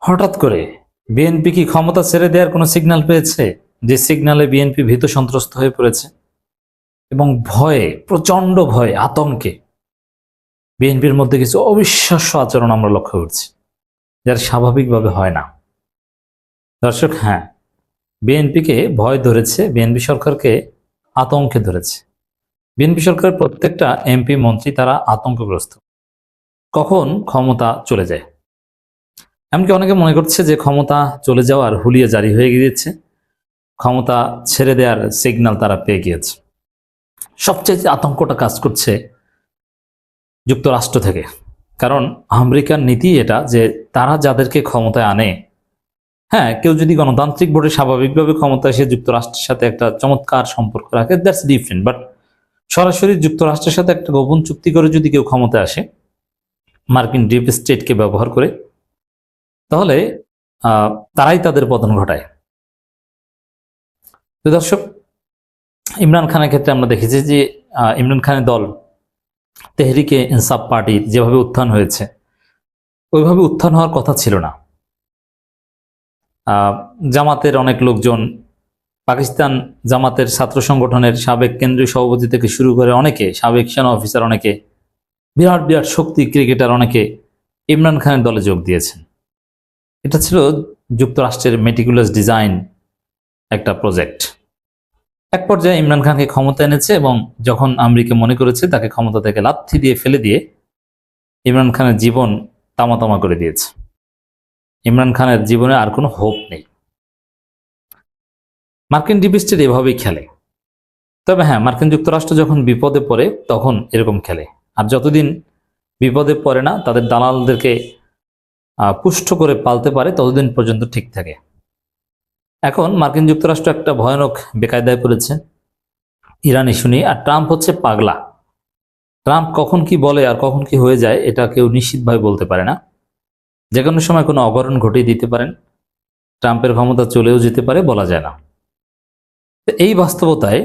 হঠাৎ করে বিএনপি কি ক্ষমতা ছেড়ে দেওয়ার কোনো সিগন্যাল পেয়েছে? যে সিগন্যালে বিএনপি ভীত সন্ত্রস্ত হয়ে পড়েছে এবং ভয়ে, প্রচন্ড ভয়ে, আতঙ্কে বিএনপির মধ্যে কিছু অবিশ্বাস্য আচরণ আমরা লক্ষ্য করছি, যার স্বাভাবিকভাবে হয় না। দর্শক, হ্যাঁ, বিএনপিকে ভয় ধরেছে, বিএনপি সরকারকে আতঙ্কে ধরেছে। বিএনপি সরকারের প্রত্যেকটা এমপি মন্ত্রী তারা আতঙ্কগ্রস্ত। কখন ক্ষমতা চলে যায়, এমনকি অনেকে মনে করছে যে ক্ষমতা চলে যাওয়ার হুলিয়া জারি হয়ে গিয়েছে, ক্ষমতা ছেড়ে দেওয়ার সিগন্যাল তারা পেয়ে গিয়েছে। সবচেয়ে আতঙ্কটা কাজ করছে যুক্তরাষ্ট্র থেকে, কারণ আমেরিকার নীতি এটা যে তারা যাদেরকে ক্ষমতায় আনে, হ্যাঁ, কেউ যদি গণতান্ত্রিক ভোটে স্বাভাবিকভাবে ক্ষমতা এসে যুক্তরাষ্ট্রের সাথে একটা চমৎকার সম্পর্ক রাখে, দ্যাটস ডিফারেন্ট। বাট সরাসরি যুক্তরাষ্ট্রের সাথে একটা গোপন চুক্তি করে যদি কেউ ক্ষমতায় আসে মার্কিন ডিপ স্টেটকে ব্যবহার করে, তাহলে তারাই তাদের পতন ঘটায়। তো দর্শক, ইমরান খানের ক্ষেত্রে আমরা দেখেছি যে ইমরান খানের দল তেহরিকে ইনসাফ পার্টির যেভাবে উত্থান হয়েছে, ওইভাবে উত্থান হওয়ার কথা ছিল না। জামাতের অনেক লোকজন, পাকিস্তান জামাতের ছাত্র সংগঠনের সাবেক কেন্দ্রীয় সভাপতি থেকে শুরু করে অনেকে, সাবেক সেনা অফিসার অনেকে, বিরাট বিরাট শক্তি ক্রিকেটার অনেকে ইমরান খানের দলে যোগ দিয়েছেন। এটা ছিল যুক্তরাষ্ট্রের মেটিকুলাস ডিজাইন একটা প্রজেক্ট। এক পর্যায়ে ইমরান খানকে ক্ষমতা এনেছে এবং যখন আমেরিকা মনে করেছে তাকে ক্ষমতা থেকে লাথি দিয়ে ফেলে দিয়ে ইমরান খানের জীবন তামাতামা করে দিয়েছে। ইমরান খানের জীবনে আর কোনো হোপ নেই। মার্কিন ডিপ স্টেট এভাবেই খেলে। তবে হ্যাঁ, মার্কিন যুক্তরাষ্ট্র যখন বিপদে পড়ে তখন এরকম খেলে, আর যতদিন বিপদে পড়ে না, তাদের দালালদেরকে পুষ্ট করে পালতে পারে, ততদিন পর্যন্ত ঠিক থাকে। এখন মার্কিন যুক্তরাষ্ট্র একটা ভয়ানক বেকায়দায় পড়েছে ইরান ইস্যু নিয়ে। আর ট্রাম্প হচ্ছে পাগলা। ট্রাম্প কখন কি বলে আর কখন কি হয়ে যায় এটা কেউ নিশ্চিতভাবে বলতে পারে না। যে কোনো সময় কোনো অঘটন ঘটিয়ে দিতে পারেন, ট্রাম্পের ক্ষমতা চলেও যেতে পারে, বলা যায় না। এই বাস্তবতায়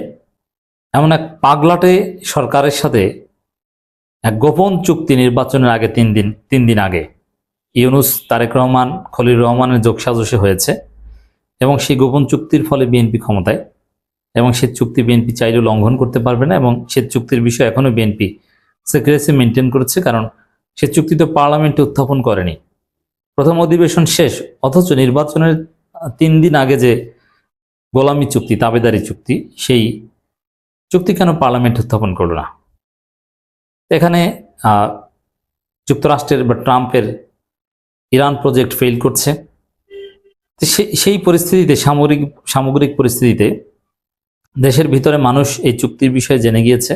এমন এক পাগলাটে সরকারের সাথে এক গোপন চুক্তি নির্বাচনের আগে তিন দিন আগে ইউনূস, তারেক রহমান, খলিল রহমানের যোগসাজশে হয়েছে এবং সেই গোপন চুক্তির ফলে বিএনপি ক্ষমতায়, এবং সে চুক্তি বিএনপি চাইলেও লঙ্ঘন করতে পারবে না, এবং সে চুক্তির বিষয়ে এখনো বিএনপি সিক্রেসি মেনটেন করেছে, কারণ সে চুক্তি তো পার্লামেন্টে উত্থাপন করেনি। প্রথম অধিবেশন শেষ, অথচ নির্বাচনের 3 দিন আগে যে গোলামি চুক্তি, তাবেদারি চুক্তি, সেই চুক্তি কেন পার্লামেন্ট উত্থাপন করল না? এখানে যুক্তরাষ্ট্রের বা ট্রাম্পের ইরান প্রজেক্ট ফেল করছে। সেই পরিস্থিতিতে, সামগ্রিক পরিস্থিতিতে দেশের ভিতরে মানুষ এই চুক্তির বিষয়ে জেনে গিয়েছে।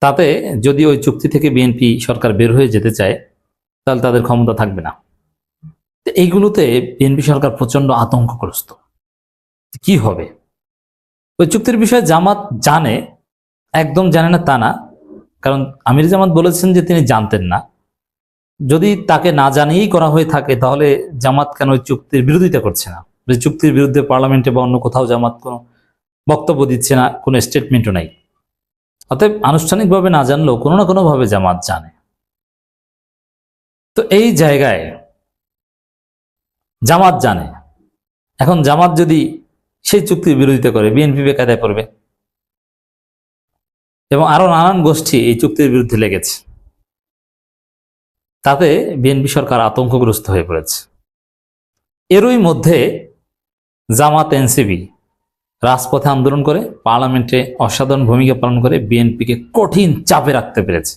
তাতে যদি ওই চুক্তি থেকে বিএনপি সরকার বের হয়ে যেতে চায়, তাহলে তাদের ক্ষমতা থাকবে না। এইগুলোতে বিএনপি সরকার প্রচন্ড আতঙ্কগ্রস্ত। কি হবে? ওই চুক্তির বিষয়ে জামাত জানে, একদম জানে না তা না, কারণ আমির জামাত বলেছেন যে তিনি জানতেন না। যদি তাকে না জানিয়েই করা হয়ে থাকে, তাহলে জামাত কেন ওই চুক্তির বিরোধিতা করছে না? যে চুক্তির বিরুদ্ধে পার্লামেন্টে বা অন্য কোথাও জামাত কোনো বক্তব্য দিচ্ছে না, কোনো স্টেটমেন্টও নাই। অতএব আনুষ্ঠানিকভাবে না জানলেও কোনো না কোনো ভাবে জামাত জানে। তো এই জায়গায় জামাত জানে, এখন জামাত যদি সেই চুক্তির বিরোধিতা করে, বিএনপি বেকায়দায় পড়বে। এবং আরো নানান গোষ্ঠী এই চুক্তির বিরুদ্ধে লেগেছে। তাতে বিএনপি সরকার আতঙ্কগ্রস্ত হয়ে পড়েছে। এরই মধ্যে জামাত, এনসিপি রাজপথে আন্দোলন করে, পার্লামেন্টে অসাধারণ ভূমিকা পালন করে বিএনপিকে কঠিন চাপে রাখতে পেরেছে।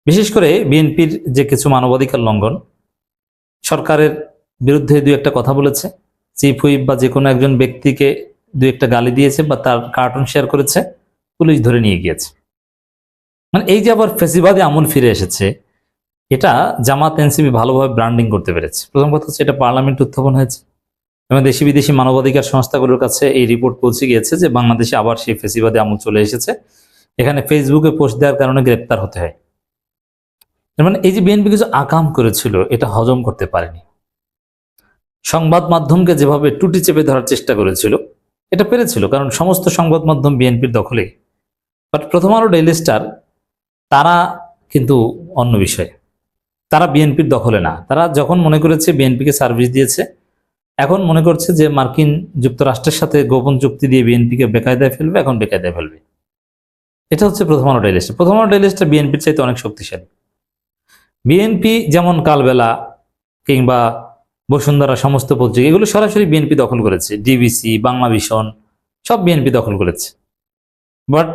বিশেষ করে বিএনপির যে কিছু মানবাধিকার লঙ্ঘন, সরকারের বিরুদ্ধে 2-1 কথা বলেছে, চিফ হুইপ বা যে কোনো একজন ব্যক্তিকে 2-1 গালি দিয়েছে বা তার কার্টুন শেয়ার করেছে, পুলিশ ধরে নিয়ে গিয়েছে। মানে এই যে আবার ফেসিবাদী আমল ফিরে এসেছে, এটা জামাত, এনসিপি ভালোভাবে ব্র্যান্ডিং করতে পেরেছে। প্রথম কথা হচ্ছে এটা পার্লামেন্ট উত্থাপন হয়েছে এবং দেশি বিদেশি মানবাধিকার সংস্থাগুলোর কাছে এই রিপোর্ট পৌঁছে গিয়েছে যে বাংলাদেশে আবার সেই ফেসিবাদী আমল চলে এসেছে। এখানে ফেসবুকে পোস্ট দেওয়ার কারণে গ্রেপ্তার হতে হয়। মানে এই যে বিএনপি কিছু আকাম করেছিল, এটা হজম করতে পারেনি। সংবাদ মাধ্যমকে যেভাবে টুটি চেপে ধরার চেষ্টা করেছিল, এটা পেরেছিল, কারণ সমস্ত সংবাদ মাধ্যম বিএনপির দখলে। বাট প্রথম আলো, ডেইলি স্টার, তারা কিন্তু অন্য বিষয়ে। তারা বিএনপির দখলে না। তারা যখন মনে করেছে বিএনপিকে সার্ভিস দিয়েছে, এখন মনে করছে যে মার্কিন যুক্তরাষ্ট্রের সাথে গোপন চুক্তি দিয়ে বিএনপিকে বেকায়দায় ফেলবে, এখন বেকায়দায় ফেলবে। এটা হচ্ছে প্রথম আলো ডেইলি স্টার। প্রথম আলো ডেইলি স্টার বিএনপির চাইতে অনেক শক্তিশালী। বিএনপি যেমন কালবেলা কিংবা বসুন্ধরা, সমস্ত পত্রিকা এগুলো সরাসরি বিএনপি দখল করেছে, ডিবিসি, বাংলা ভিশন সব বিএনপি দখল করেছে। বাট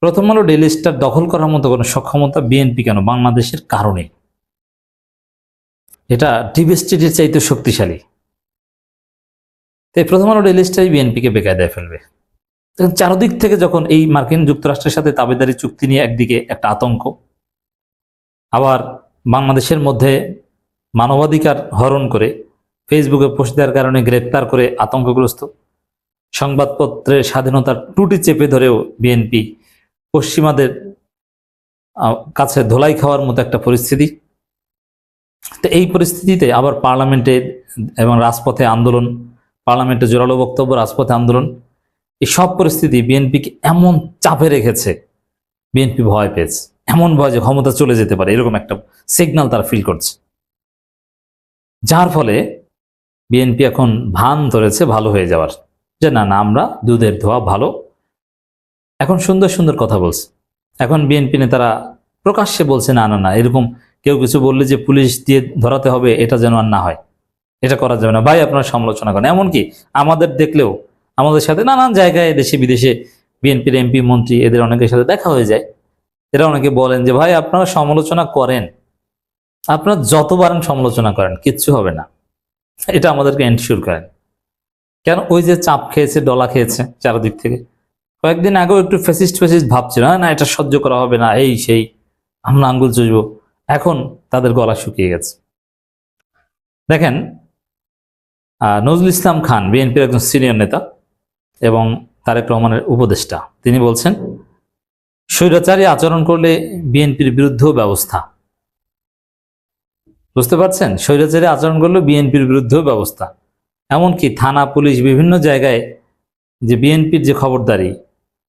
প্রথম আলো ডেইলি স্টার দখল করার মতো কোনো সক্ষমতা বিএনপি কেন বাংলাদেশের কারণে, এটা ডিপ স্টেটের চাইতে শক্তিশালী। তাই প্রথম আলো ডেইলি স্টারই বিএনপিকে বেকায়দায় ফেলবে। চারদিক থেকে যখন এই মার্কিন যুক্তরাষ্ট্রের সাথে তাবেদারি চুক্তি নিয়ে একদিকে একটা আতঙ্ক, আবার বাংলাদেশের মধ্যে মানবাধিকার হরণ করে ফেসবুকে পোস্ট দেওয়ার কারণে গ্রেপ্তার করে আতঙ্কগ্রস্ত, সংবাদপত্রের স্বাধীনতার টুটি চেপে ধরেও বিএনপি পশ্চিমাদের কাছে ধোলাই খাওয়ার মতো একটা পরিস্থিতি। তো এই পরিস্থিতিতে আবার পার্লামেন্টে এবং রাজপথে আন্দোলন, পার্লামেন্টে জোরালো বক্তব্য, রাজপথে আন্দোলন, এই সব পরিস্থিতি বিএনপিকে এমন চাপে রেখেছে, বিএনপি ভয় পেয়েছে, এমন ভয় যে ক্ষমতা চলে যেতে পারে, এরকম একটা সিগন্যাল তারা ফিল করছে। যার ফলে বিএনপি এখন ভান ধরেছে ভালো হয়ে যাওয়ার, যে না না আমরা দুধের ধোয়া ভালো। এখন সুন্দর সুন্দর কথা বলছে। এখন বিএনপি নেতারা প্রকাশ্যে বলছে না না না, এরকম কেউ কিছু বললে যে পুলিশ দিয়ে ধরাতে হবে, এটা যেন আর না হয়, এটা করা যাবে না। ভাই আপনারা সমালোচনা করেন, এমনকি আমাদের দেখলেও আমাদের সাথে নানান জায়গায় দেশে বিদেশে বিএনপির এমপি, মন্ত্রী এদের অনেকের সাথে দেখা হয়ে যায়। এরা অনেকে বলেন যে ভাই আপনারা সমালোচনা করেন, আপনারা যতবার সমালোচনা করেন কিচ্ছু হবে না, এটা আমাদেরকে এনশিওর করেন। কেন? ওই যে চাপ খেয়েছে, ডলা খেয়েছে চারদিক থেকে। কয়েকদিন আগেও একটু ফেসিস্ট ভাবছিল, না এটা সহ্য করা হবে না, এই সেই আমরা আঙ্গুল চুষবো। এখন তাদের গলা শুকিয়ে গেছে। দেখেন, নজরুল ইসলাম খান বিএনপির একজন সিনিয়র নেতা এবং তারেক রহমানের উপদেষ্টা, তিনি বলছেন স্বৈরাচারী আচরণ করলে বিএনপির বিরুদ্ধেও ব্যবস্থা। বুঝতে পারছেন? স্বৈরাচারী আচরণ করলে বিএনপির বিরুদ্ধেও ব্যবস্থা। এমনকি থানা, পুলিশ বিভিন্ন জায়গায় যে বিএনপির যে খবরদারি,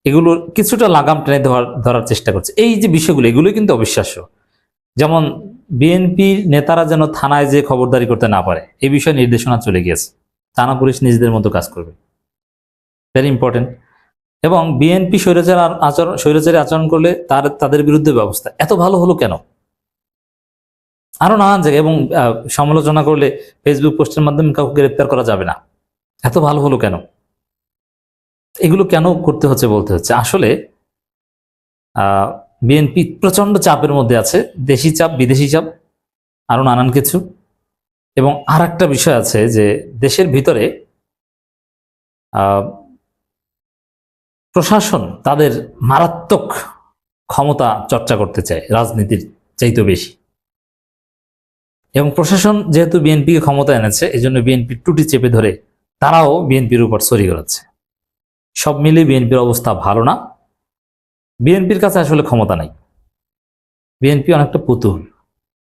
এগুলোর কিছুটা লাগাম টেনে ধরার চেষ্টা করছে। এই যে বিষয়গুলো, এগুলো কিন্তু অবিশ্বাস্য। যেমন বিএনপির নেতারা যেন থানায় যে খবরদারি করতে না পারে, এই বিষয়ে নির্দেশনা চলে গিয়েছে। থানা পুলিশ নিজেদের মতো কাজ করবে, ভেরি ইম্পর্টেন্ট। এবং বিএনপি স্বৈরাচারী আচরণ করলে তাদের বিরুদ্ধে ব্যবস্থা। এত ভালো হলো কেন? আরো নানান জায়গায়, এবং সমালোচনা করলে ফেসবুক পোস্টের মাধ্যমে কাউকে গ্রেপ্তার করা যাবে না। এত ভালো হলো কেন? এগুলো কেন করতে হচ্ছে বলতে হচ্ছে। আসলে বিএনপি প্রচন্ড চাপের মধ্যে আছে, দেশি চাপ, বিদেশি চাপ, আরো নানান কিছু। এবং আর একটা বিষয় আছে যে দেশের ভিতরে প্রশাসন তাদের মারাত্মক ক্ষমতা চর্চা করতে চায় রাজনীতির চাইতে বেশি। এবং প্রশাসন যেহেতু বিএনপিকে ক্ষমতা এনেছে, এই জন্য বিএনপির টুটি চেপে ধরে তারাও বিএনপির উপর ছড়ি ঘোরাচ্ছে। সব মিলিয়ে বিএনপির অবস্থা ভালো না। বিএনপির কাছে আসলে ক্ষমতা নাই, বিএনপি অনেকটা পুতুল।